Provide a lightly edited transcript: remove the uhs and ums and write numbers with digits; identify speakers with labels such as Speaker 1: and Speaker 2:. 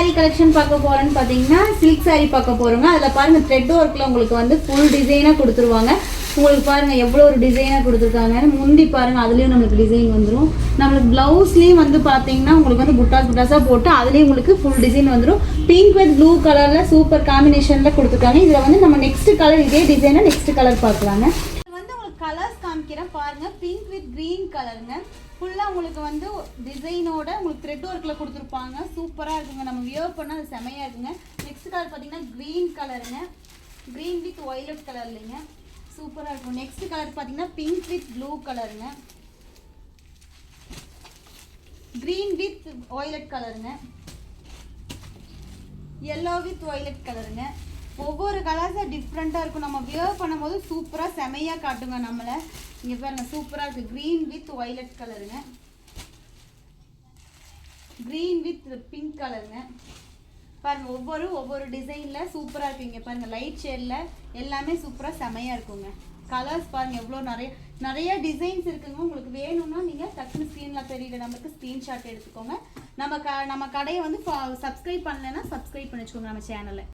Speaker 1: saree collection பார்க்க போறோம்னு பாத்தீங்கன்னா silk saree பார்க்க போறோங்க. அதுல பாருங்க thread workல உங்களுக்கு வந்து full டிசைனா கொடுத்துருவாங்க. உங்களுக்கு பாருங்க எவ்வளவு ஒரு டிசைனா கொடுத்திருக்காங்க. முந்தி பாருங்க அதுலயும் நமக்கு டிசைன் வந்துரும். நமக்கு ப்ளவுஸ்லயும் வந்து பாத்தீங்கன்னா உங்களுக்கு வந்து புட்டாஸா போட்டு அதுலயும் உங்களுக்கு full டிசைன் வந்துரும். பிங்க் வித் ப்ளூ கலர்ல சூப்பர் காம்பினேஷன்ல கொடுத்திருக்காங்க. இதுல வந்து நம்ம நெக்ஸ்ட் கலர் இதே டிசைனா நெக்ஸ்ட் கலர் பார்க்கலாங்க. இது வந்து உங்களுக்கு கலர்ஸ் காமிக்கிறேன் பாருங்க. பிங்க் வித் கிரீன் கலருங்க. ஃபுல்லா உங்களுக்கு வந்து டிசைனோட உங்களுக்கு த்ரெட் ஒர்க்ல கொடுத்துருப்பாங்க. சூப்பரா இருக்குங்க. நம்ம வியர் பண்ணா அது செமையா இருக்குங்க. நெக்ஸ்ட் கலர் பாத்தீங்கன்னா கிரீன் கலருங்க. கிரீன் வித் வயலட் கலர்லங்க சூப்பரா இருக்கும். நெக்ஸ்ட் கலர் பாத்தீங்கன்னா பிங்க் வித் ப்ளூ கலருங்க. கிரீன் வித் வயலட் கலருங்க. yellow வித் வயலட் கலருங்க. ஒவ்வொரு கலர்ஸா டிஃப்ரெண்டா இருக்கும். நம்ம வியர் பண்ணும்போது சூப்பரா செமையா காட்டுங்க நம்மள. இங்க பாருங்க சூப்பரா இருக்கு. கிரீன் வித் வயலட் கலருங்க. கிரீன் வித் பிங்க் கலருங்க. பாருங்க ஒவ்வொரு டிசைன்ல சூப்பரா இருக்கு. இங்க பாருங்க லைட் ஷேட்ல எல்லாமே சூப்பரா செமையா இருக்குங்க. கலர்ஸ் பாருங்க எவ்வளவு நிறைய டிசைன்ஸ் இருக்குங்க. உங்களுக்கு வேணும்னா நீங்க டக்குனு ஸ்கிரீன்ல தெரியல நமக்கு ஸ்கிரீன்ஷாட் எடுத்துக்கோங்க. நம்ம கடையை வந்து சப்ஸ்கிரைப் பண்ணலைன்னா சப்ஸ்கிரைப் பண்ணி வச்சுக்கோங்க நம்ம சேனலை.